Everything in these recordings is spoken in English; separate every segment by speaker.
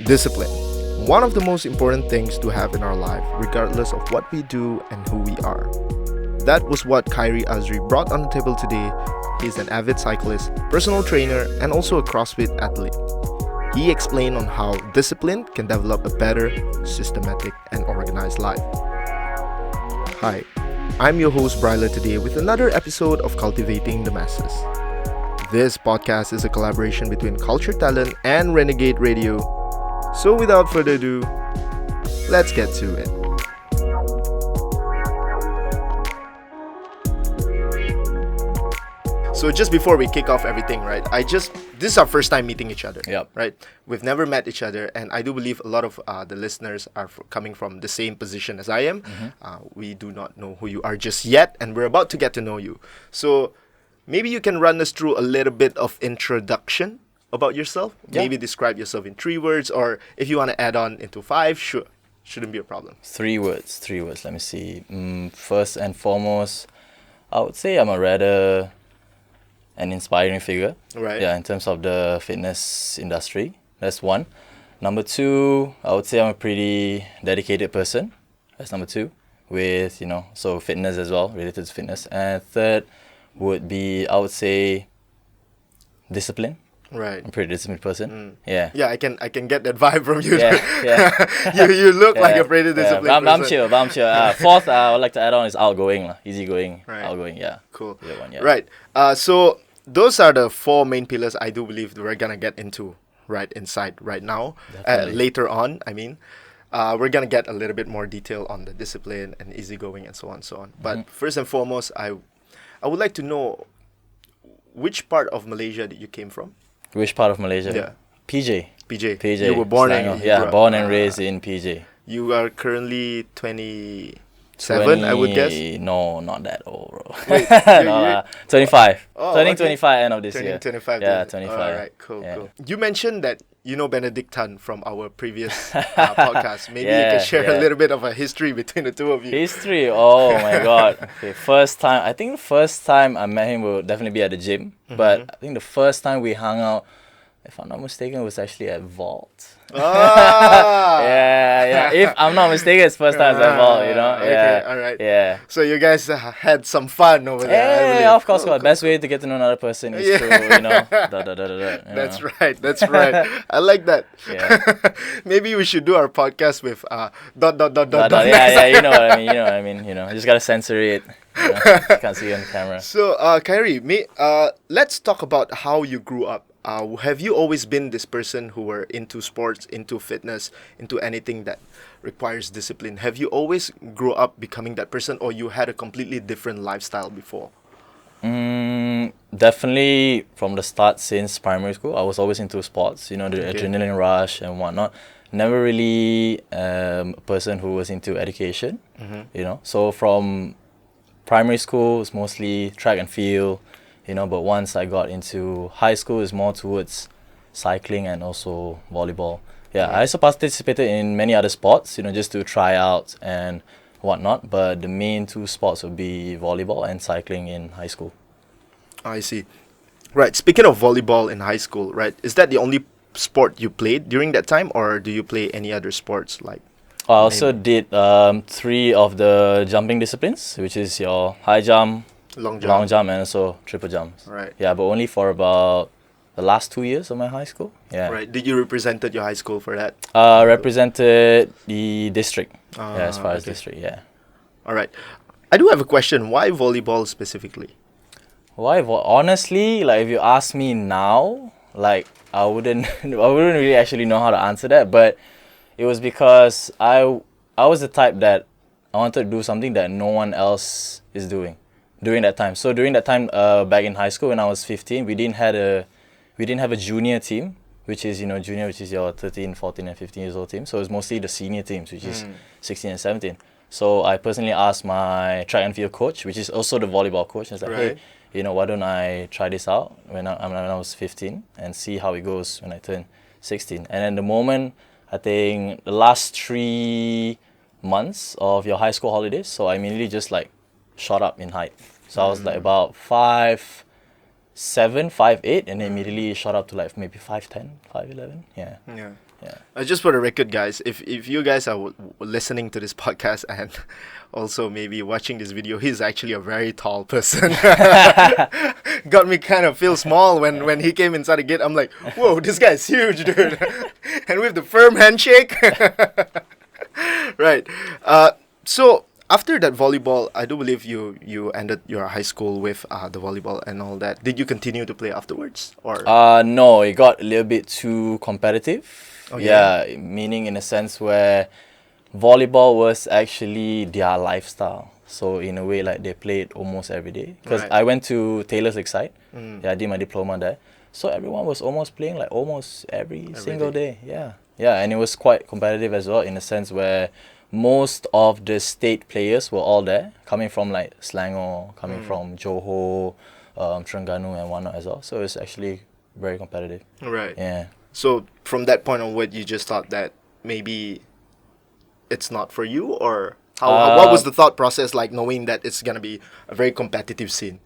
Speaker 1: Discipline. One of the most important things to have in our life, regardless of what we do and who we are. That was what Kyrie Azry brought on the table today. He's an avid cyclist, personal trainer, and also a CrossFit athlete. He explained on how discipline can develop a better, systematic, and organized life. Hi, I'm your host Bryla today with another episode of Cultivating the Masses. This podcast is a collaboration between Culture Talent and Renegade Radio. So without further ado, let's get to it. So just before we kick off everything, right? This is our first time meeting each other.
Speaker 2: Yep.
Speaker 1: Right? We've never met each other, and I do believe a lot of the listeners are coming from the same position as I am. We do not know who you are just yet, and we're about to get to know you. So maybe you can run us through a little bit of introduction about yourself.
Speaker 2: Yeah.
Speaker 1: Maybe describe yourself in 3 words, or if you want to add on into 5, sure. Shouldn't be a problem.
Speaker 2: 3 words. Let me see. First and foremost, I would say I'm an inspiring figure.
Speaker 1: Right.
Speaker 2: Yeah, in terms of the fitness industry. That's one. Number 2, I would say I'm a pretty dedicated person. That's number 2. With, so fitness as well, related to fitness. And third would be, I would say, discipline.
Speaker 1: Right.
Speaker 2: I'm a pretty disciplined person. Yeah.
Speaker 1: Yeah, I can get that vibe from you.
Speaker 2: Yeah.
Speaker 1: you look like a pretty disciplined person.
Speaker 2: I'm chill. Fourth, I would like to add on is outgoing, easygoing,
Speaker 1: Right.
Speaker 2: outgoing. Yeah.
Speaker 1: Cool.
Speaker 2: Either one, yeah.
Speaker 1: Right. So those are the 4 main pillars I do believe that we're gonna get into right now. Later on, we're gonna get a little bit more detail on the discipline and easygoing and so on and so on. But first and foremost, I would like to know which part of Malaysia did you came from?
Speaker 2: Which part of Malaysia?
Speaker 1: Yeah.
Speaker 2: PJ.
Speaker 1: PJ. You were born
Speaker 2: born and raised in PJ.
Speaker 1: You are currently 27, I would guess.
Speaker 2: No, not that old, bro.
Speaker 1: Wait,
Speaker 2: 25.
Speaker 1: Oh,
Speaker 2: Turning
Speaker 1: okay.
Speaker 2: 25 end of this
Speaker 1: Turning
Speaker 2: year.
Speaker 1: 25.
Speaker 2: Yeah,
Speaker 1: then.
Speaker 2: 25.
Speaker 1: All right, cool. You mentioned that you know Benedict Tan from our previous podcast. Maybe you can share a little bit of a history between the two of you.
Speaker 2: History? Oh my god. Okay, first time I met him will definitely be at the gym. But I think the first time we hung out, if I'm not mistaken, it was actually at Vault. Yeah. If I'm not mistaken, it's first time at Vault, Yeah.
Speaker 1: Okay, all right.
Speaker 2: Yeah.
Speaker 1: So you guys had some fun over there. I believe.
Speaker 2: Yeah, of course.
Speaker 1: Cool.
Speaker 2: Best way to get to know another person is through,
Speaker 1: That's right. I like that.
Speaker 2: Yeah.
Speaker 1: Maybe we should do our podcast with ...
Speaker 2: Yeah, you know what I mean. I just gotta censor it. You can't see it on camera.
Speaker 1: So, Kyrie, let's talk about how you grew up. Have you always been this person who were into sports, into fitness, into anything that requires discipline? Have you always grew up becoming that person, or you had a completely different lifestyle before?
Speaker 2: Definitely from the start since primary school, I was always into sports, the adrenaline rush and whatnot. Never really a person who was into education, So from primary school, it's mostly track and field, but once I got into high school, it's more towards cycling and also volleyball. Yeah, I also participated in many other sports, just to try out and whatnot, but the main 2 sports would be volleyball and cycling in high school.
Speaker 1: I see. Right, speaking of volleyball in high school, right, is that the only sport you played during that time, or do you play any other sports like?
Speaker 2: I also did 3 of the jumping disciplines, which is your high jump, long jump, and also triple jumps.
Speaker 1: Right.
Speaker 2: Yeah, but only for about the last 2 years of my high school. Yeah.
Speaker 1: Right. Did you represented your high school for that?
Speaker 2: Represented the district. As far as district, yeah.
Speaker 1: All right. I do have a question. Why volleyball specifically?
Speaker 2: Why? Honestly, if you ask me now, I wouldn't really actually know how to answer that. But it was because I was the type that I wanted to do something that no one else is doing during that time. So during that time, back in high school when I was 15, we didn't have a junior team, which is junior, which is your 13, 14, and 15 years old team. So it's mostly the senior teams, which is 16 and 17. So I personally asked my track and field coach, which is also the volleyball coach, and I was like, hey, why don't I try this out when I was 15 and see how it goes when I turn 16. And then the moment, I think the last 3 months of your high school holidays, so I immediately just shot up in height. So I was about 5'7", 5'7", 5'8", and then immediately shot up to like maybe 5'10", 5'11". Yeah.
Speaker 1: Yeah.
Speaker 2: Yeah.
Speaker 1: Just for the record, guys, if you guys are listening to this podcast and also maybe watching this video, he's actually a very tall person. Got me kind of feel small when he came inside the gate. I'm like, whoa, this guy's huge, dude. And with the firm handshake. Right. So after that volleyball, I do believe you ended your high school with the volleyball and all that. Did you continue to play afterwards, or?
Speaker 2: No, it got a little bit too competitive.
Speaker 1: Oh,
Speaker 2: yeah, meaning in a sense where volleyball was actually their lifestyle. So in a way, like they played almost every day. Because
Speaker 1: Right.
Speaker 2: I went to Taylor's Excite. Yeah, I did my diploma there. So everyone was almost playing like almost every single day. Yeah. Yeah, and it was quite competitive as well in a sense where most of the state players were all there, coming from like Selangor, coming from Johor, Terengganu and whatnot as well. So it's actually very competitive.
Speaker 1: Right.
Speaker 2: Yeah.
Speaker 1: So from that point onward, you just thought that maybe it's not for you, or what was the thought process like, knowing that it's gonna be a very competitive scene?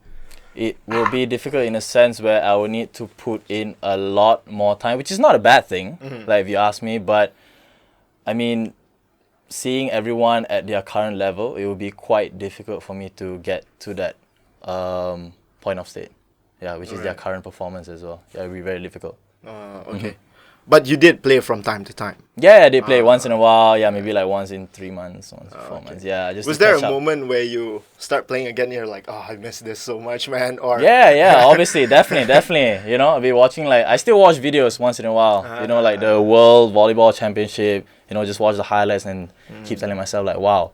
Speaker 2: It will be difficult in a sense where I will need to put in a lot more time, which is not a bad thing, like if you ask me. But I mean, seeing everyone at their current level, it will be quite difficult for me to get to that point of state. Yeah, which is their
Speaker 1: Right.
Speaker 2: current performance as well. Yeah, it will be very difficult.
Speaker 1: Okay. But you did play from time to time.
Speaker 2: Yeah, they play once in a while. Yeah, maybe like once in 3 months, once in 4 months. Yeah, just
Speaker 1: Was
Speaker 2: to
Speaker 1: there a
Speaker 2: catch up.
Speaker 1: moment where you start playing again and you're like, oh, I miss this so much, man? Or
Speaker 2: Yeah, obviously, definitely. You know, I'll be watching like I still watch videos once in a while. You know, like the World Volleyball Championship. You know, just watch the highlights and keep telling myself like, wow.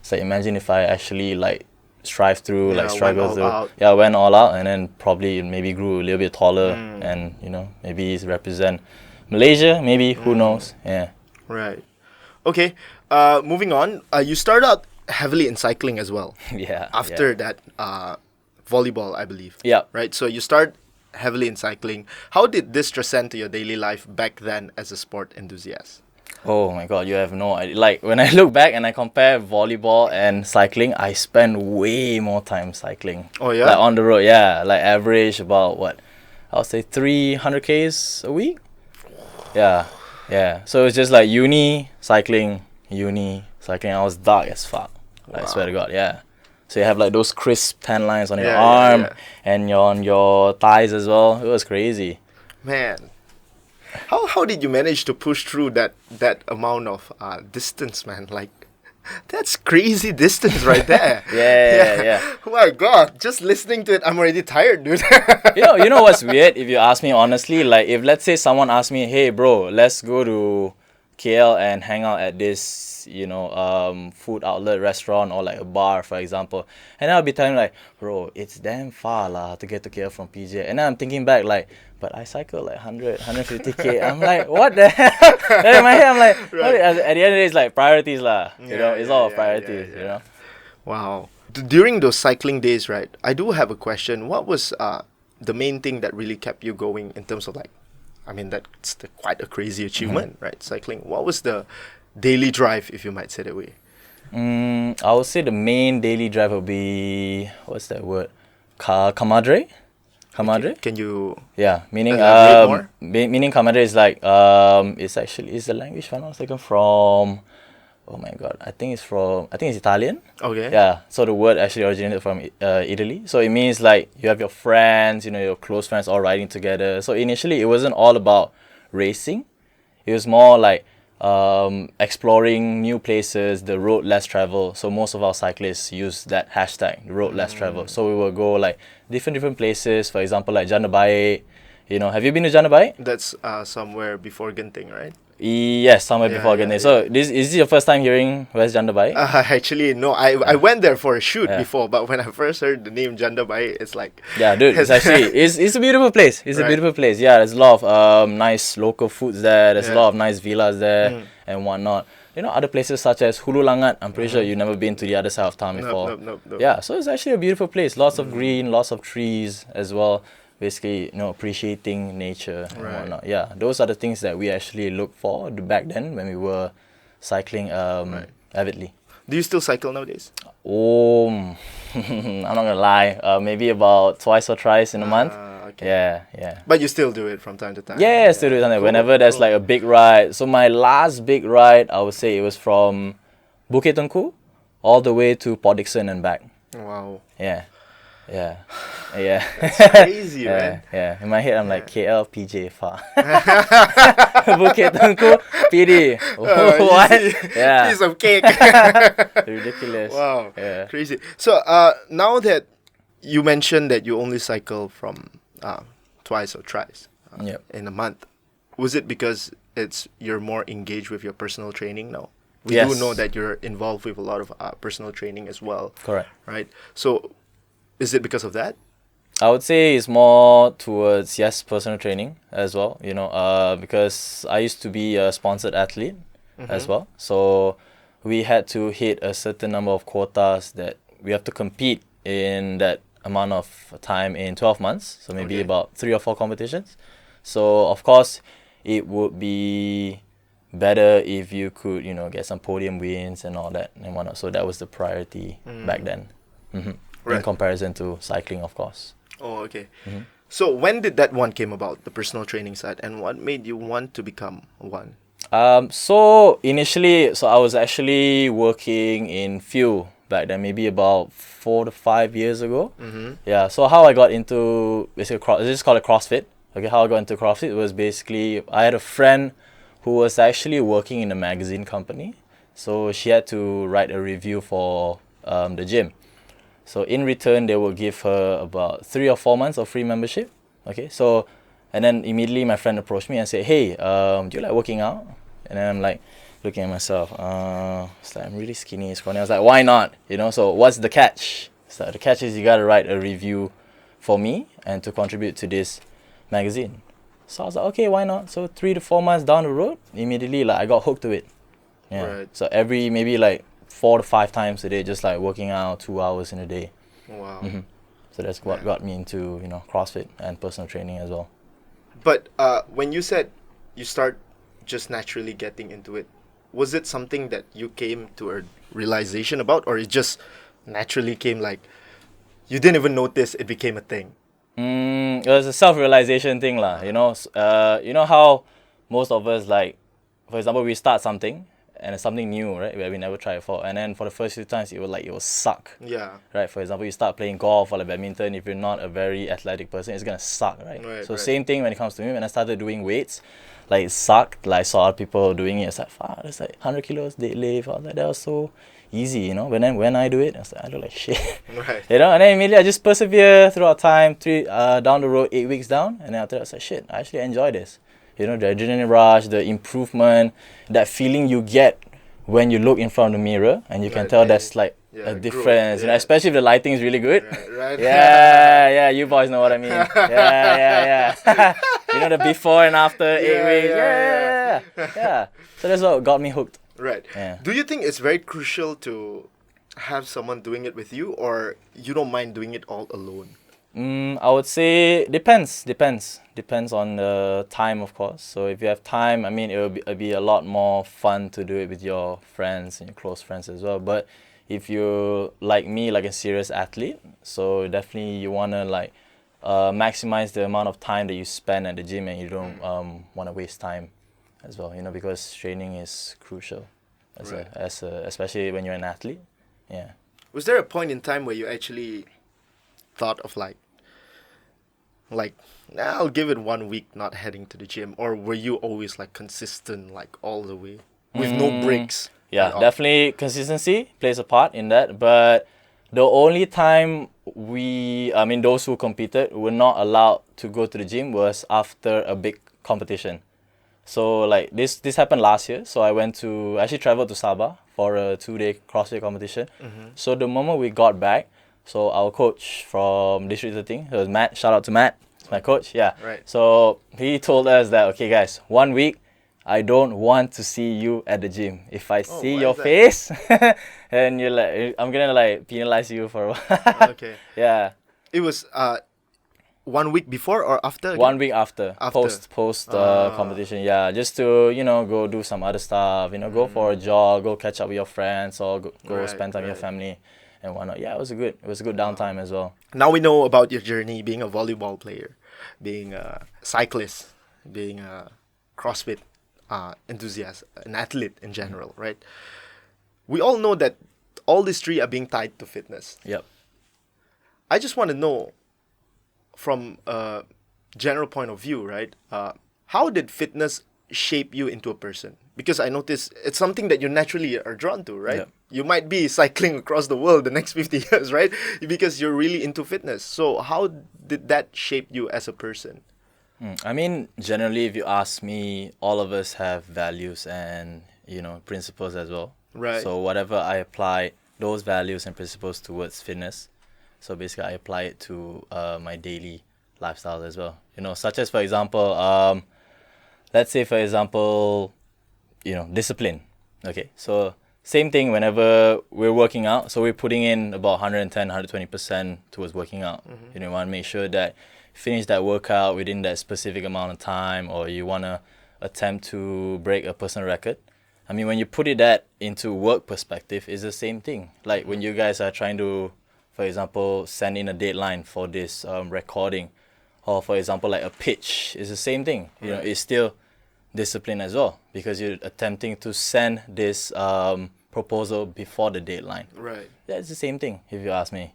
Speaker 2: So imagine if I actually like strive through,
Speaker 1: Yeah,
Speaker 2: like struggle
Speaker 1: went all
Speaker 2: through.
Speaker 1: out.
Speaker 2: Yeah, went all out and then probably maybe grew a little bit taller and you know maybe represent Malaysia. Maybe who knows? Yeah.
Speaker 1: Right. Okay. Moving on. You start out heavily in cycling as well.
Speaker 2: Yeah.
Speaker 1: After that, volleyball, I believe.
Speaker 2: Yeah.
Speaker 1: Right. So you start heavily in cycling. How did this transcend to your daily life back then as a sport enthusiast?
Speaker 2: Oh my god, you have no idea. Like when I look back and I compare volleyball and cycling, I spend way more time cycling.
Speaker 1: Oh, yeah?
Speaker 2: Like on the road, yeah. Like average about what? I'll say 300 Ks a week. Yeah. Yeah. So it's just like uni, cycling. I was dark as fuck. Like, I swear to God, yeah. So you have like those crisp tan lines on your arm and on your thighs as well. It was crazy.
Speaker 1: Man, how did you manage to push through that amount of distance, man? Like, that's crazy distance right there.
Speaker 2: Yeah.
Speaker 1: Oh my God, just listening to it, I'm already tired, dude.
Speaker 2: You know what's weird? If you ask me honestly, like if let's say someone asked me, hey bro, let's go to KL and hang out at this, you know, food outlet restaurant or like a bar, for example, and I'll be telling like, bro, it's damn far lah to get to KL from PJ. And then I'm thinking back like, but I cycle like 100, 150K. I'm like, what the hell? And in my head, I'm like, what? At the end of the day, it's like priorities lah. You know, it's all priorities. You know.
Speaker 1: Wow. During those cycling days, right, I do have a question. What was the main thing that really kept you going in terms of like, I mean, that's quite a crazy achievement, right? Cycling. What was the daily drive, if you might say that way?
Speaker 2: I would say the main daily drive would be, what's that word? Kamadre? Kamadre?
Speaker 1: Can you?
Speaker 2: Yeah, meaning
Speaker 1: elaborate more?
Speaker 2: Meaning kamadre is like it's the language if I'm not mistaken from, oh my god, I think it's Italian.
Speaker 1: Okay.
Speaker 2: Yeah, so the word actually originated from Italy. So it means like you have your friends, you know, your close friends all riding together. So initially it wasn't all about racing. It was more like exploring new places, the road less traveled. So most of our cyclists use that hashtag, the road less traveled. So we will go like different places. For example, like Janda Baik. You know, have you been to Janda Baik?
Speaker 1: That's somewhere before Genting, right?
Speaker 2: Yes, somewhere before Genting. So is this your first time hearing West Janda Baik?
Speaker 1: Actually, no. I went there for a shoot before, but when I first heard the name Janda Baik, it's like...
Speaker 2: Yeah, dude, it's actually... It's a beautiful place. It's a beautiful place. Yeah, there's a lot of nice local foods there. There's a lot of nice villas there and whatnot. You know, other places such as Hulu Langat. I'm pretty sure you've never been to the other side of town before.
Speaker 1: Nope.
Speaker 2: Yeah, so it's actually a beautiful place. Lots of green, lots of trees as well. Basically, you know, appreciating nature and whatnot. Yeah, those are the things that we actually look for back then when we were cycling avidly.
Speaker 1: Do you still cycle nowadays?
Speaker 2: Oh, I'm not gonna lie. Maybe about twice or thrice in a month.
Speaker 1: Okay.
Speaker 2: Yeah.
Speaker 1: But you still do it from time to time.
Speaker 2: Yeah, still do something.
Speaker 1: Cool,
Speaker 2: Whenever there's
Speaker 1: cool.
Speaker 2: like a big ride. So my last big ride, I would say it was from Bukit Tengku all the way to Port Dickson and back.
Speaker 1: Wow.
Speaker 2: Yeah.
Speaker 1: That's crazy, man.
Speaker 2: Yeah. In my head, I'm like KL, PJ, far. Bukit Tengku, PD. What?
Speaker 1: Easy.
Speaker 2: Yeah.
Speaker 1: Piece of cake.
Speaker 2: Ridiculous.
Speaker 1: Wow.
Speaker 2: Yeah.
Speaker 1: Crazy. So now that you mentioned that you only cycle from twice or thrice
Speaker 2: Yep.
Speaker 1: in a month, was it because you're more engaged with your personal training now? We
Speaker 2: Yes.
Speaker 1: do know that you're involved with a lot of personal training as well,
Speaker 2: Correct.
Speaker 1: right? So is it because of that?
Speaker 2: I would say it's more towards, yes, personal training as well, because I used to be a sponsored athlete as well. So we had to hit a certain number of quotas that we have to compete in that amount of time in 12 months. So maybe
Speaker 1: Okay.
Speaker 2: about 3 or 4 competitions. So of course, it would be better if you could, get some podium wins and all that and whatnot. So that was the priority back then. In
Speaker 1: Right.
Speaker 2: comparison to cycling, of course.
Speaker 1: Oh, okay. So when did that one came about, the personal training side, and what made you want to become one?
Speaker 2: So initially, I was actually working in fuel back then, maybe about 4 to 5 years ago. Yeah. So how I got into basically this is called a CrossFit. Okay. How I got into CrossFit was basically I had a friend who was actually working in a magazine company, so she had to write a review for the gym. So in return, they will give her about 3 or 4 months of free membership. Okay, so and then immediately my friend approached me and said, "Hey, do you like working out?" And then I'm like looking at myself. It's like I'm really skinny, scrawny. I was like, "Why not?" So what's the catch? So the catch is you gotta write a review for me and to contribute to this magazine. So I was like, okay, why not? So 3 to 4 months down the road, immediately I got hooked to it. Yeah.
Speaker 1: Right.
Speaker 2: So every maybe 4 to 5 times a day, just working out 2 hours in a day.
Speaker 1: Wow.
Speaker 2: So that's what got me into CrossFit and personal training as well.
Speaker 1: But when you said you start just naturally getting into it, was it something that you came to a realization about, or it just naturally came you didn't even notice it became a thing?
Speaker 2: It was a self-realization thing lah. You know how most of us for example, we start something and it's something new, right? Where we never tried before, and then for the first few times it will suck.
Speaker 1: Yeah.
Speaker 2: Right. For example, you start playing golf or badminton. If you're not a very athletic person, it's gonna suck, right?
Speaker 1: Right,
Speaker 2: So
Speaker 1: right.
Speaker 2: same thing when it comes to me. When I started doing weights, it sucked. I saw other people doing it. It's it's 100 kilos deadlift. I was like, that was so easy, But then when I do it, I look like shit.
Speaker 1: Right.
Speaker 2: And then immediately I just persevere throughout time. Down the road, 8 weeks down, and then after that I was like, shit, I actually enjoy this. The adrenaline rush, the improvement, that feeling you get when you look in front of the mirror and you can
Speaker 1: Right,
Speaker 2: tell
Speaker 1: and
Speaker 2: that's a
Speaker 1: growth,
Speaker 2: difference,
Speaker 1: yeah.
Speaker 2: Especially if the lighting is really good.
Speaker 1: Right.
Speaker 2: Yeah, you boys know what I mean. Yeah. The before and after 8 weeks. Yeah. So that's what got me hooked.
Speaker 1: Right.
Speaker 2: Yeah.
Speaker 1: Do you think it's very crucial to have someone doing it with you, or you don't mind doing it all alone?
Speaker 2: I would say depends on the time, of course. So if you have time, it'll be a lot more fun to do it with your friends and your close friends as well. But if you're like me, like a serious athlete, so definitely you want to maximize the amount of time that you spend at the gym, and you don't want to waste time as well, because training is crucial especially when you're an athlete. Yeah.
Speaker 1: Was there a point in time where you actually thought of I'll give it 1 week not heading to the gym, or were you always consistent all the way with no breaks?
Speaker 2: Yeah,
Speaker 1: at all?
Speaker 2: definitely consistency plays a part in that. But the only time those who competed were not allowed to go to the gym was after a big competition. So this happened last year. So I actually traveled to Sabah for a 2-day CrossFit competition. So the moment we got back, so our coach from District 13, it was Matt. Shout out to Matt, it's my coach. Yeah.
Speaker 1: Right.
Speaker 2: So he told us that, okay guys, 1 week, I don't want to see you at the gym. If I see
Speaker 1: why
Speaker 2: your
Speaker 1: is that?
Speaker 2: face, and I'm gonna penalize you for a while.
Speaker 1: Okay.
Speaker 2: Yeah.
Speaker 1: It was 1 week before or after? again?
Speaker 2: 1 week after.
Speaker 1: After.
Speaker 2: Post competition. Yeah, just to go do some other stuff. Go for a jog, go catch up with your friends, or go
Speaker 1: Right,
Speaker 2: spend time with your
Speaker 1: right.
Speaker 2: family and whatnot. Yeah, it was a good downtime as well.
Speaker 1: Now we know about your journey being a volleyball player. being a cyclist, being a CrossFit enthusiast, an athlete in general, right? We all know that all these three are being tied to fitness.
Speaker 2: Yep.
Speaker 1: I just want to know, from a general point of view, right? How did fitness shape you into a person? Because I notice it's something that you naturally are drawn to, right?
Speaker 2: Yep.
Speaker 1: You might be cycling across the world the next 50 years, right? Because you're really into fitness. So how did that shape you as a person?
Speaker 2: I mean, generally, if you ask me, all of us have values and, principles as well.
Speaker 1: Right.
Speaker 2: So whatever I apply those values and principles towards fitness, so basically I apply it to my daily lifestyle as well. Such as, for example, let's say, for example, discipline. Okay, so same thing whenever we're working out. So we're putting in about 110, 120% towards working out. You want to make sure that you finish that workout within that specific amount of time, or you want to attempt to break a personal record. I mean, when you put that into work perspective, it's the same thing. Like when you guys are trying to, for example, send in a deadline for this recording, or for example, like a pitch, it's the same thing. It's still discipline as well, because you're attempting to send this proposal before the deadline.
Speaker 1: Right.
Speaker 2: That's the same thing, if you ask me.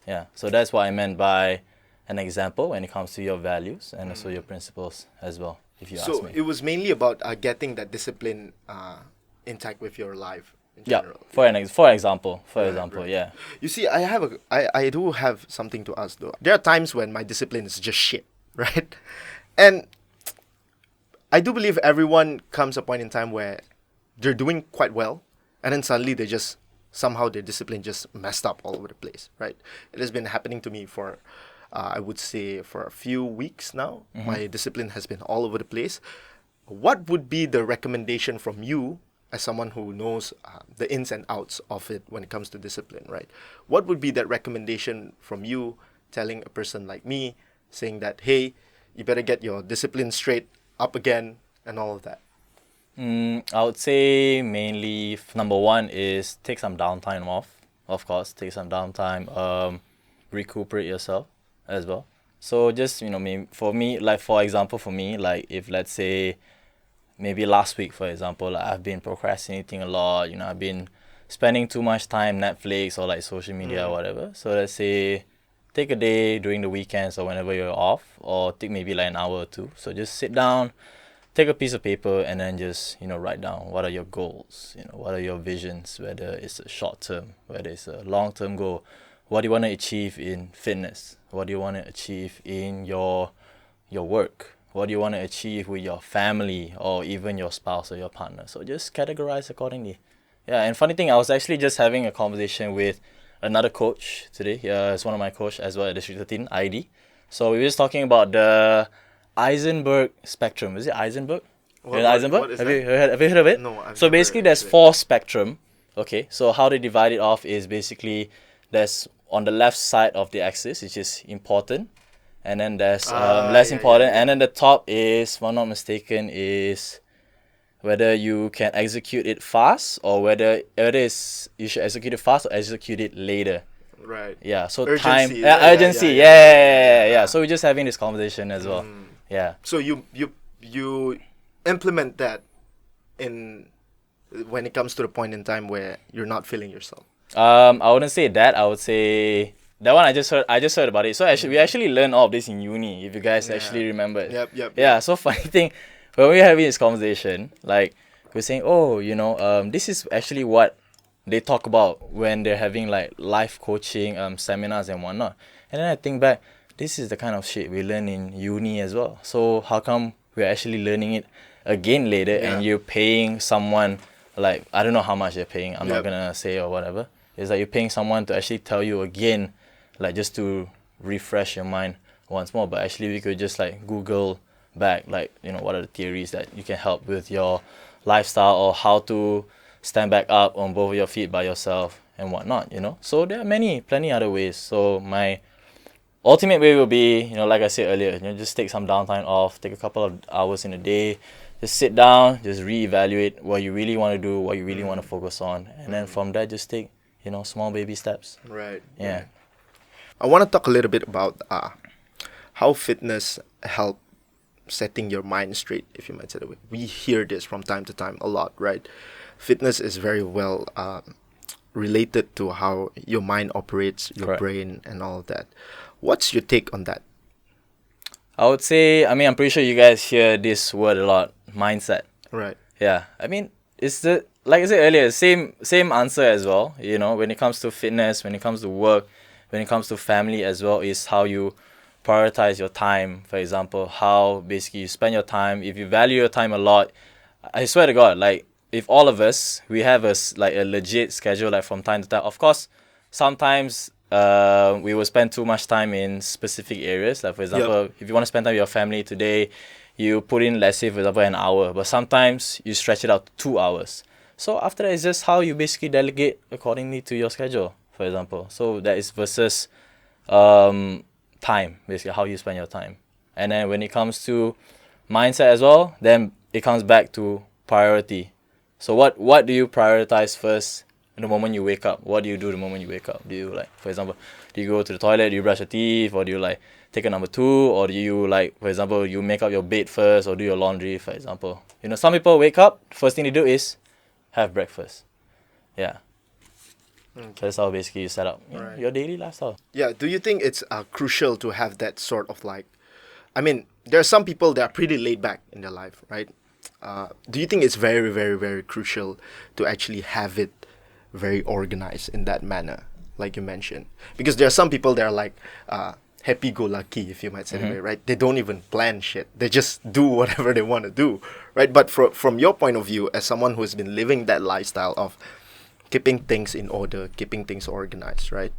Speaker 2: Yeah. So that's what I meant by an example when it comes to your values and also your principles as well, if you ask me.
Speaker 1: So it was mainly about getting that discipline intact with your life in general.
Speaker 2: For example,
Speaker 1: Right.
Speaker 2: yeah.
Speaker 1: You see, I do have something to ask though. There are times when my discipline is just shit, right? And I do believe everyone comes a point in time where they're doing quite well, and then suddenly somehow their discipline just messed up all over the place, right? It has been happening to me for, I would say, for a few weeks now. My discipline has been all over the place. What would be the recommendation from you, as someone who knows the ins and outs of it when it comes to discipline, right? What would be that recommendation from you telling a person like me, saying that, hey, you better get your discipline straight up again and all of that?
Speaker 2: I would say mainly number one is take some downtime off. Of course, take some downtime, recuperate yourself as well. So just, for me, like for example, like if let's say maybe last week, for example, like I've been procrastinating a lot, I've been spending too much time Netflix or like social media or whatever. So let's say take a day during the weekends or whenever you're off, or take maybe like an hour or two. So just sit down, take a piece of paper, and then just, write down what are your goals, what are your visions, whether it's a short term, whether it's a long term goal. What do you want to achieve in fitness? What do you want to achieve in your work? What do you want to achieve with your family or even your spouse or your partner? So just categorize accordingly. Yeah, and funny thing, I was actually just having a conversation with another coach today. It's one of my coach as well at District 13, ID. So we were just talking about the Eisenberg spectrum. Is it Eisenberg? Eisenberg?
Speaker 1: What is
Speaker 2: Have
Speaker 1: that?
Speaker 2: you heard of it?
Speaker 1: No, I've
Speaker 2: So
Speaker 1: never
Speaker 2: basically there's
Speaker 1: actually.
Speaker 2: 4 spectrum. Okay, so how they divide it off is basically there's on the left side of the axis, which is important. And then there's less important.
Speaker 1: yeah.
Speaker 2: And then the top is, if I'm not mistaken, is whether you can execute it fast or whether you should execute it fast or execute it later.
Speaker 1: Right.
Speaker 2: Yeah, so
Speaker 1: Urgency,
Speaker 2: time.
Speaker 1: yeah,
Speaker 2: Urgency. Yeah. So we're just having this conversation as well. Yeah.
Speaker 1: So you implement that in when it comes to the point in time where you're not feeling yourself.
Speaker 2: I wouldn't say that. I would say that one I just heard about it. So we actually learned all of this in uni, if you guys actually remember it.
Speaker 1: Yep.
Speaker 2: Yeah, so funny thing, when we were having this conversation, like we're saying, this is actually what they talk about when they're having like life coaching seminars and whatnot. And then I think back, this is the kind of shit we learn in uni as well. So how come we're actually learning it again later and you're paying someone, like, I don't know how much they're paying, I'm not gonna say or whatever. It's like you're paying someone to actually tell you again, like just to refresh your mind once more. But actually we could just like Google back, like, what are the theories that you can help with your lifestyle, or how to stand back up on both of your feet by yourself and whatnot, So there are plenty other ways. So my ultimate way will be, like I said earlier, just take some downtime off, take a couple of hours in a day, just sit down, just reevaluate what you really want to do, what you really want to focus on, and then from there just take, small baby steps.
Speaker 1: Right.
Speaker 2: Yeah.
Speaker 1: I want to talk a little bit about how fitness help setting your mind straight, if you might say that way. We hear this from time to time a lot, right? Fitness is very well related to how your mind operates, your
Speaker 2: Correct.
Speaker 1: brain, and all of that. What's your take on that?
Speaker 2: I would say, I mean, I'm pretty sure you guys hear this word a lot, mindset.
Speaker 1: Right.
Speaker 2: Yeah, I mean, it's the like I said earlier, same answer as well. You know, when it comes to fitness, when it comes to work, when it comes to family as well, is how you prioritize your time. For example, how basically you spend your time. If you value your time a lot, I swear to God, like if all of us we have like a legit schedule, like from time to time. Of course, sometimes we will spend too much time in specific areas. Like for example, if you want to spend time with your family today, you put in, let's say, for example, an hour. But sometimes you stretch it out to 2 hours. So after that, it's just how you basically delegate accordingly to your schedule, for example. So that is versus time, basically how you spend your time. And then when it comes to mindset as well, then it comes back to priority. So what do you prioritize first the moment you wake up? What do you do the moment you wake up? Do you, like, for example, do you go to the toilet, do you brush your teeth, or do you like take a number 2, or do you, like, for example, you make up your bed first or do your laundry, for example? You know, some people wake up, first thing they do is have breakfast. Yeah.
Speaker 1: Okay.
Speaker 2: So that's how basically you set up
Speaker 1: Right.
Speaker 2: your daily lifestyle.
Speaker 1: Yeah, do you think it's crucial to have that sort of like, I mean, there are some people that are pretty laid back in their life, right? Do you think it's very, very, very crucial to actually have it very organized in that manner, like you mentioned? Because there are some people that are like happy-go-lucky, if you might say that way, right? They don't even plan shit. They just do whatever they want to do, right? But from your point of view, as someone who's been living that lifestyle of keeping things in order, keeping things organized, right?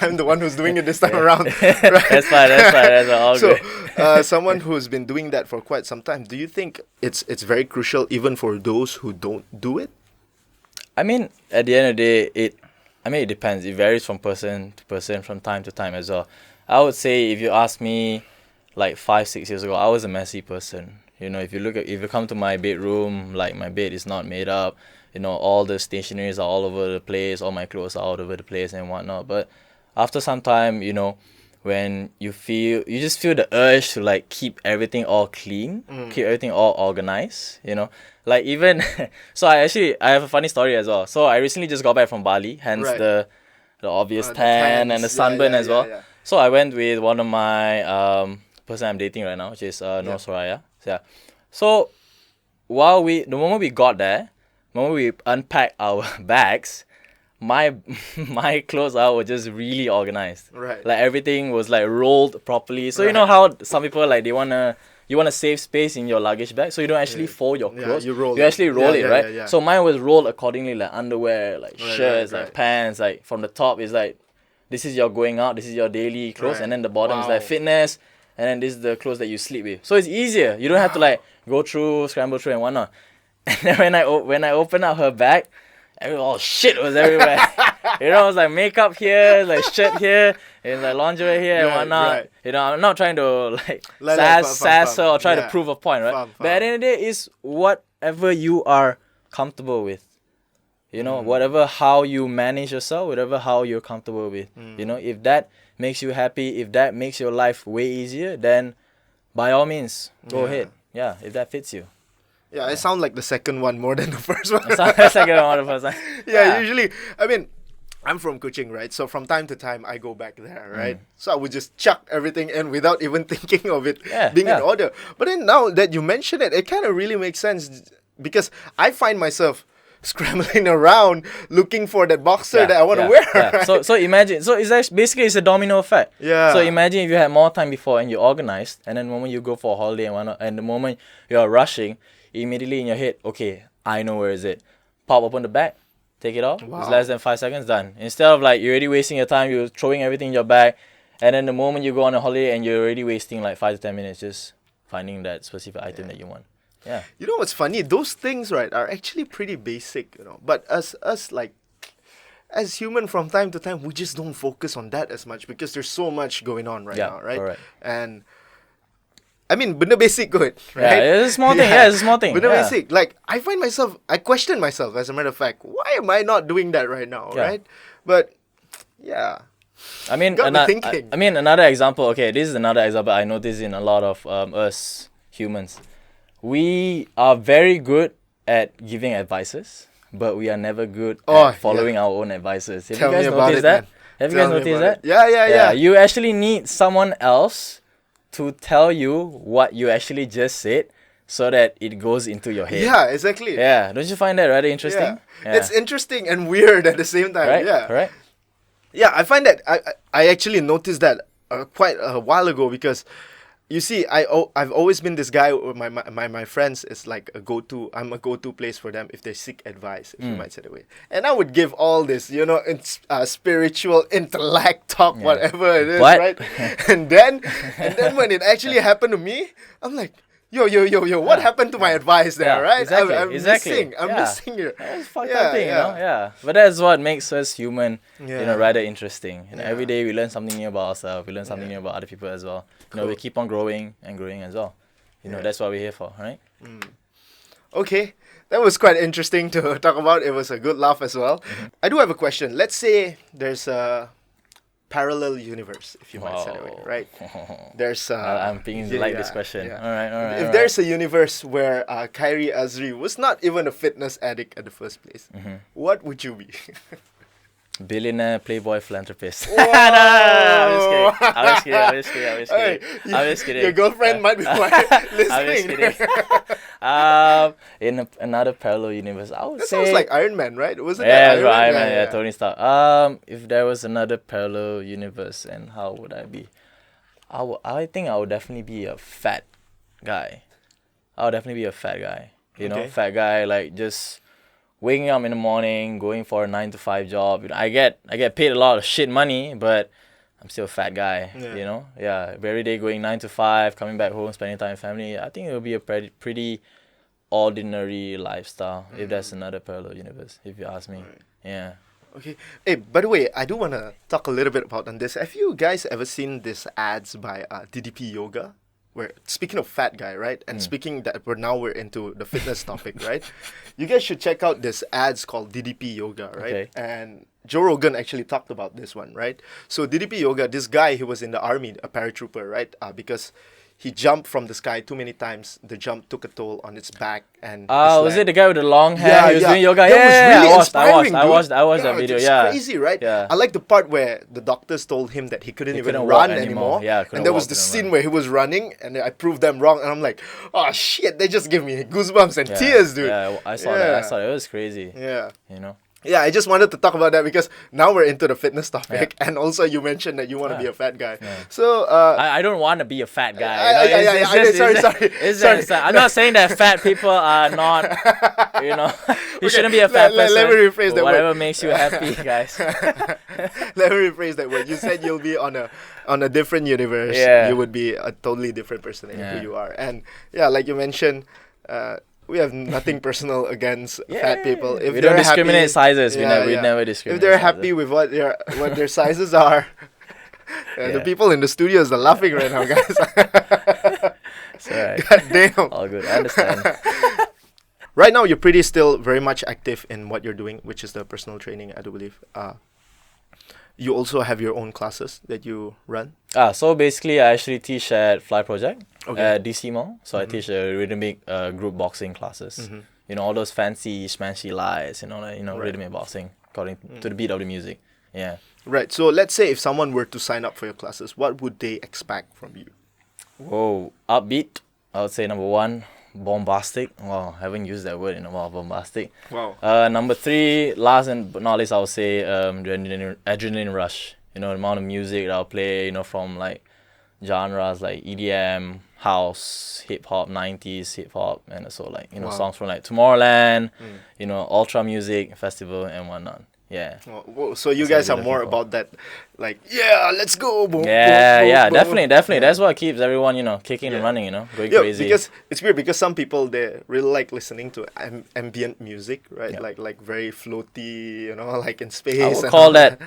Speaker 1: I'm the one who's doing it this time around. Right?
Speaker 2: That's fine. That's all
Speaker 1: So,
Speaker 2: good.
Speaker 1: someone who's been doing that for quite some time, do you think it's very crucial even for those who don't do it?
Speaker 2: I mean, at the end of the day, it depends. It varies from person to person, from time to time as well. I would say if you ask me, like 5-6 years ago, I was a messy person. You know, if you come to my bedroom, like my bed is not made up. You know, all the stationaries are all over the place, all my clothes are all over the place and whatnot. But after some time, you know, when you just feel the urge to like keep everything all clean, keep everything all organized, you know. Like even, so I have a funny story as well. So I recently just got back from Bali, hence
Speaker 1: Right.
Speaker 2: the obvious
Speaker 1: The
Speaker 2: tan and the
Speaker 1: tans,
Speaker 2: sunburn as well.
Speaker 1: yeah.
Speaker 2: So I went with one of my person I'm dating right now, which is Noor Soraya. So, yeah. So the moment we got there, the moment we unpacked our bags, my clothes were just really organized.
Speaker 1: Right.
Speaker 2: Like everything was like rolled properly. So you know how some people like you wanna save space in your luggage bag, so you don't actually fold your
Speaker 1: Yeah,
Speaker 2: clothes.
Speaker 1: you roll
Speaker 2: You
Speaker 1: it.
Speaker 2: actually roll
Speaker 1: Yeah,
Speaker 2: it, right?
Speaker 1: yeah.
Speaker 2: So mine was rolled accordingly, like underwear, like
Speaker 1: Right,
Speaker 2: shirts,
Speaker 1: right.
Speaker 2: like pants, like from the top is like this is your going out, this is your daily clothes,
Speaker 1: Right.
Speaker 2: and then the bottom is
Speaker 1: Wow.
Speaker 2: like fitness, and then this is the clothes that you sleep with. So it's easier. You don't have to like go through, scramble through and whatnot. And then when I opened up her bag, all shit was everywhere. You know, it was like makeup here, like shirt here, and like lingerie here and
Speaker 1: Right,
Speaker 2: whatnot.
Speaker 1: right.
Speaker 2: You know, I'm not trying to like
Speaker 1: Fun,
Speaker 2: sass her or try to
Speaker 1: yeah.
Speaker 2: prove a point, right?
Speaker 1: Fun.
Speaker 2: But at the end of the day, it's whatever you are comfortable with. You know, whatever how you manage yourself, whatever how you're comfortable with. You know, if that makes you happy, if that makes your life way easier, then by all means, go
Speaker 1: Yeah.
Speaker 2: ahead. Yeah, if that fits you.
Speaker 1: Yeah, I sound like the second one more than the first one.
Speaker 2: That's like one first time.
Speaker 1: Yeah, usually, I mean, I'm from Kuching, right? So from time to time, I go back there, right? So I would just chuck everything in without even thinking of it being in order. But then now that you mention it, it kind of really makes sense because I find myself scrambling around looking for that boxer that I want to wear.
Speaker 2: Yeah.
Speaker 1: Right?
Speaker 2: So imagine, so it's actually, basically it's a domino effect.
Speaker 1: Yeah.
Speaker 2: So imagine if you had more time before and you're organized, and then the moment you go for a holiday and whatnot, and the moment you're rushing, immediately in your head, okay, I know where is it. Pop open the bag, take it off.
Speaker 1: Wow.
Speaker 2: It's less than 5 seconds, done. Instead of like you're already wasting your time, you're throwing everything in your bag, and then the moment you go on a holiday and you're already wasting like 5 to 10 minutes just finding that specific item that you want. Yeah.
Speaker 1: You know what's funny? Those things, right, are actually pretty basic, you know. But us like, as human from time to time, we just don't focus on that as much because there's so much going on right now, right?
Speaker 2: Correct.
Speaker 1: And I mean, benda basic good, right?
Speaker 2: Yeah, it's a small thing. Yeah, it's a small thing.
Speaker 1: Benda
Speaker 2: Yeah.
Speaker 1: basic. Like, I question myself, as a matter of fact, why am I not doing that right now,
Speaker 2: Yeah.
Speaker 1: right? But, yeah.
Speaker 2: I mean,
Speaker 1: Got me thinking.
Speaker 2: I mean, another example. Okay, this is another example I notice in a lot of us humans. We are very good at giving advices, but we are never good at following our own advices. Have
Speaker 1: Tell
Speaker 2: you guys
Speaker 1: me about
Speaker 2: noticed
Speaker 1: it,
Speaker 2: that?
Speaker 1: man.
Speaker 2: Have you
Speaker 1: Tell
Speaker 2: guys
Speaker 1: me
Speaker 2: noticed
Speaker 1: about
Speaker 2: that?
Speaker 1: it. Yeah.
Speaker 2: You actually need someone else to tell you what you actually just said, so that it goes into your head.
Speaker 1: Yeah, exactly.
Speaker 2: Yeah, don't you find that rather interesting?
Speaker 1: Yeah. It's interesting and weird at the same time.
Speaker 2: Right?
Speaker 1: Yeah.
Speaker 2: Right?
Speaker 1: Yeah, I find that I actually noticed that quite a while ago because you see I've always been this guy with my friends is like I'm a go-to place for them if they seek advice, if you might say that way. And I would give all this, spiritual intellect talk, whatever it is, right? and then when it actually happened to me, I'm like, yo, what happened to my advice there, right?
Speaker 2: Exactly.
Speaker 1: I'm missing here.
Speaker 2: That's a fucked up thing, But that's what makes us human, rather interesting. Every day we learn something new about ourselves. We learn something new about other people as well.
Speaker 1: Cool.
Speaker 2: We keep on growing and growing as well. That's what we're here for, right?
Speaker 1: Okay, that was quite interesting to talk about. It was a good laugh as well. I do have a question. Let's say there's a parallel universe, if you might say that way, right? There's
Speaker 2: I'm thinking you like this question.
Speaker 1: Yeah.
Speaker 2: All right.
Speaker 1: If there's a universe where Kyrie Azry was not even a fitness addict at the first place, what would you be?
Speaker 2: Billionaire, playboy, philanthropist.
Speaker 1: Whoa!
Speaker 2: I'm just kidding.
Speaker 1: Your girlfriend might be listening.
Speaker 2: I'm just kidding. In another parallel universe, I would say...
Speaker 1: Sounds like Iron Man, right? Wasn't that
Speaker 2: Iron Man? Yeah, Tony Stark. If there was another parallel universe, and how would I be? I think I would definitely be a fat guy. Fat guy, like just waking up in the morning, going for a 9-to-5 job. I get paid a lot of shit money, but I'm still a fat guy. Every day going 9 to 5, coming back home, spending time with family. I think it would be a pretty ordinary lifestyle if there's another parallel universe, if you ask me.
Speaker 1: Right.
Speaker 2: Yeah.
Speaker 1: Okay. Hey, by the way, I do want to talk a little bit about on this. Have you guys ever seen these ads by DDP Yoga? Where, speaking of fat guy, right? And speaking that we're into the fitness topic, right? You guys should check out this ads called DDP Yoga, right?
Speaker 2: Okay.
Speaker 1: And Joe Rogan actually talked about this one, right? So DDP Yoga, this guy, he was in the army, a paratrooper, right? Because he jumped from the sky too many times. The jump took a toll on its back and.
Speaker 2: Was it the guy with the long hair?
Speaker 1: Yeah,
Speaker 2: he was doing yoga.
Speaker 1: That was really inspiring,
Speaker 2: I watched that video.
Speaker 1: It's crazy, right?
Speaker 2: Yeah.
Speaker 1: I like the part where the doctors told him that he couldn't run anymore.
Speaker 2: Yeah,
Speaker 1: and there was the scene where he was running, and I proved them wrong, and I'm like, oh shit! They just give me goosebumps and tears, dude.
Speaker 2: Yeah, I saw that. It was crazy.
Speaker 1: Yeah.
Speaker 2: Yeah,
Speaker 1: I just wanted to talk about that because now we're into the fitness topic, and also you mentioned that you want to be a fat guy. Yeah.
Speaker 2: So I don't want to be a fat guy.
Speaker 1: Sorry.
Speaker 2: I'm not saying that fat people are not. You shouldn't be a fat person.
Speaker 1: Let me rephrase that.
Speaker 2: Whatever makes you happy, guys.
Speaker 1: Let me rephrase that word. You said you'll be on a different universe.
Speaker 2: Yeah.
Speaker 1: You would be a totally different person than who you are, and like you mentioned. We have nothing personal against fat people. If
Speaker 2: we don't discriminate sizes. We never discriminate.
Speaker 1: If they're happy with what their sizes are, the people in the studios are laughing right now, guys.
Speaker 2: Right.
Speaker 1: God damn.
Speaker 2: All good. I understand.
Speaker 1: Right now, you're pretty still very much active in what you're doing, which is the personal training, I do believe. You also have your own classes that you run?
Speaker 2: So basically, I actually teach at Fly Project at DC Mall. So I teach rhythmic group boxing classes. All those fancy, smashy lights, rhythmic boxing according to the beat of the music. Yeah. Right.
Speaker 1: So let's say if someone were to sign up for your classes, what would they expect from you?
Speaker 2: Whoa. Upbeat, I would say number 1. Bombastic. Wow, I haven't used that word in a while. Bombastic.
Speaker 1: Wow.
Speaker 2: Number 3, last but not least, I would say adrenaline rush. The amount of music that I'll play, from like genres like EDM, house, hip hop, 90s hip hop, and also like songs from like Tomorrowland, ultra music festival and whatnot. Yeah.
Speaker 1: So you guys are more about that, like, let's go. Boom,
Speaker 2: definitely. That's what keeps everyone, kicking and running, going crazy.
Speaker 1: Because it's weird because some people, they really like listening to ambient music, right? Like very floaty, like in space.
Speaker 2: I would call that,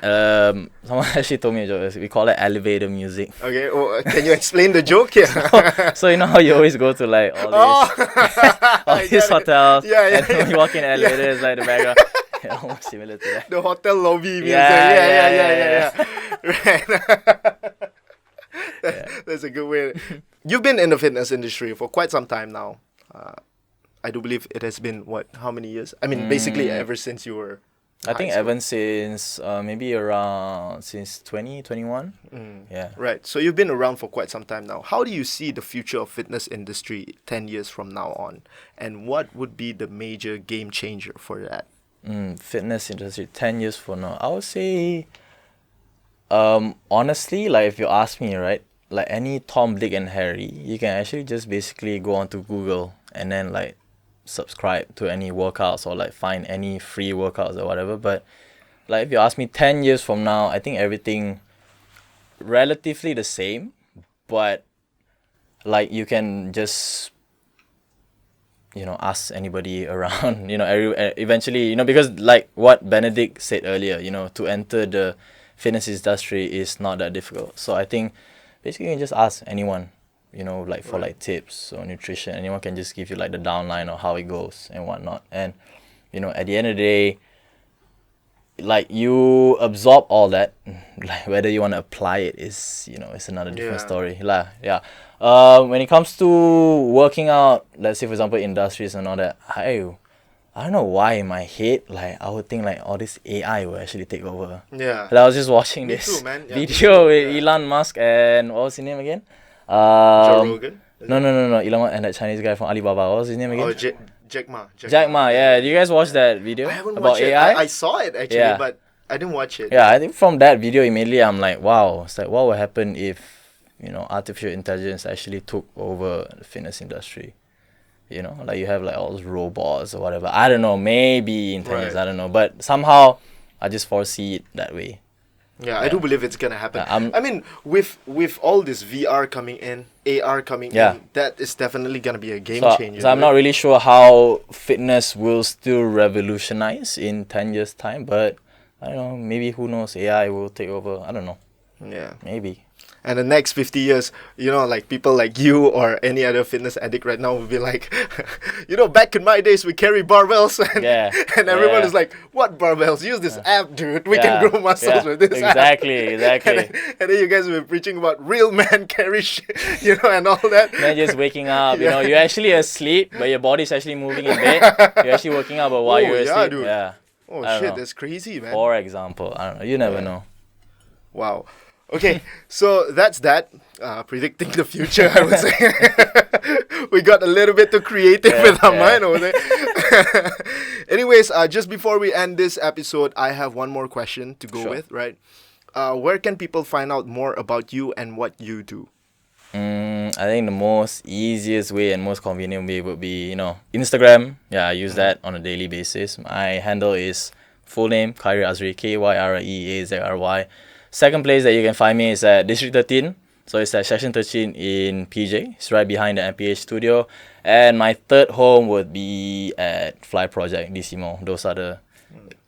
Speaker 2: someone actually told me a joke, we call it elevator music.
Speaker 1: Okay, can you explain the joke here?
Speaker 2: So how you always go to like all these hotels, and when you walk in the elevator, it's like the background. Almost similar to that.
Speaker 1: The hotel lobby music.
Speaker 2: Yeah.
Speaker 1: Right. That's a good way. You've been in the fitness industry for quite some time now. I do believe it has been, how many years? I mean, basically ever since you were
Speaker 2: I think
Speaker 1: school.
Speaker 2: even since maybe around since 2021. Yeah.
Speaker 1: Right. So you've been around for quite some time now. How do you see the future of fitness industry 10 years from now on? And what would be the major game changer for that?
Speaker 2: Fitness industry 10 years from now. I would say, honestly, like if you ask me, right, like any Tom, Dick, and Harry, you can actually just basically go onto Google and then like subscribe to any workouts or like find any free workouts or whatever. But like if you ask me 10 years from now, I think everything relatively the same, but like you can just ask anybody around, eventually, because like what Benedict said earlier, to enter the fitness industry is not that difficult. So I think basically you can just ask anyone, like for like tips or nutrition. Anyone can just give you like the downline of how it goes and whatnot. And, at the end of the day, like you absorb all that, like whether you want to apply it is, it's another different story. Yeah. When it comes to working out, let's say for example industries and all that, I don't know why in my head like I would think like all this AI will actually take over.
Speaker 1: Yeah.
Speaker 2: Like, I was just watching
Speaker 1: Me
Speaker 2: this
Speaker 1: too, man. Yeah,
Speaker 2: video with Elon Musk and what was his name again?
Speaker 1: Joe Rogan?
Speaker 2: No. Elon Musk and that Chinese guy from Alibaba. What was his name again?
Speaker 1: Oh, Jack Ma.
Speaker 2: Yeah. Do you guys watch that video
Speaker 1: I haven't
Speaker 2: about
Speaker 1: watched it.
Speaker 2: AI?
Speaker 1: I saw it actually,
Speaker 2: Yeah.
Speaker 1: but I didn't watch it.
Speaker 2: Yeah, I think from that video immediately I'm like, wow, it's like what would happen if, artificial intelligence actually took over the fitness industry? Like you have like all those robots or whatever. I don't know, maybe in 10 years, I don't know. But somehow I just foresee it that way.
Speaker 1: Yeah, I do believe it's gonna happen.
Speaker 2: I'm-
Speaker 1: I mean, with all this VR coming in, AR coming in, that is definitely gonna be a game changer.
Speaker 2: So I'm not really sure how fitness will still revolutionize in 10 years time, but I don't know, maybe who knows, AI will take over. I don't know.
Speaker 1: Yeah.
Speaker 2: Maybe.
Speaker 1: And the next 50 years, like people like you or any other fitness addict right now will be like, back in my days we carry barbells and, and everyone is like, what barbells? Use this app, dude. We can grow muscles with this app.
Speaker 2: Exactly.
Speaker 1: And then you guys will be preaching about real man carry shit, and all that.
Speaker 2: Then just waking up, you're actually asleep, but your body's actually moving in bed. You're actually waking up, but while you're asleep.
Speaker 1: Dude.
Speaker 2: Yeah.
Speaker 1: Oh
Speaker 2: I don't
Speaker 1: shit,
Speaker 2: know.
Speaker 1: that's crazy, man.
Speaker 2: For example, I don't know. You never know.
Speaker 1: Wow. Okay, so that's that. Predicting the future, I would say. We got a little bit too creative with our mind over there. Anyways, just before we end this episode, I have one more question to go with, right? Where can people find out more about you and what you do?
Speaker 2: I think the most easiest way and most convenient way would be, Instagram. Yeah, I use that on a daily basis. My handle is full name, Kyrie Azry, KYREAZRY. Second place that you can find me is at District 13. So it's at Section 13 in PJ. It's right behind the MPH studio. And my third home would be at Fly Project, DC Mall. Those are the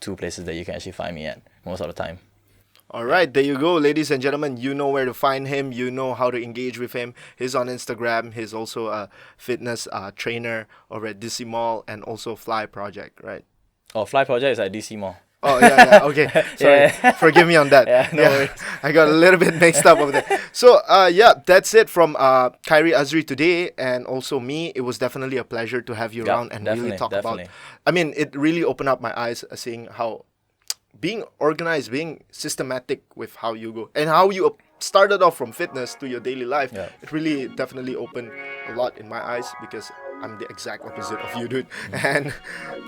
Speaker 2: two places that you can actually find me at most of the time.
Speaker 1: All right, there you go, ladies and gentlemen. You know where to find him. You know how to engage with him. He's on Instagram. He's also a fitness trainer over at DC Mall and also Fly Project, right?
Speaker 2: Oh, Fly Project is at DC Mall.
Speaker 1: Oh, yeah. Okay. Sorry. Forgive me on that.
Speaker 2: No worries.
Speaker 1: I got a little bit mixed up over there. So, that's it from Kyrie Azry today and also me. It was definitely a pleasure to have you around and really talk about. I mean, it really opened up my eyes seeing how being organized, being systematic with how you go and how you started off from fitness to your daily life. It really definitely opened a lot in my eyes because I'm the exact opposite of you, dude. And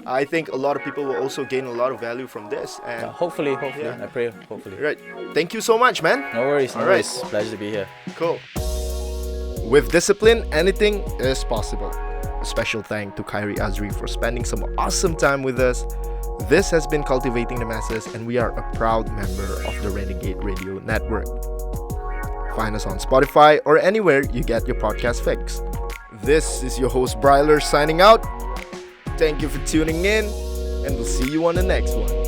Speaker 1: I think a lot of people will also gain a lot of value from this. And
Speaker 2: hopefully. I pray, hopefully.
Speaker 1: Right. Thank you so much, man.
Speaker 2: No worries.
Speaker 1: All right.
Speaker 2: Pleasure to be here.
Speaker 1: Cool. With discipline, anything is possible. A special thank to Kyrie Azry for spending some awesome time with us. This has been Cultivating the Masses, and we are a proud member of the Renegade Radio Network. Find us on Spotify or anywhere you get your podcast fix. This is your host, Bryler, signing out. Thank you for tuning in, and we'll see you on the next one.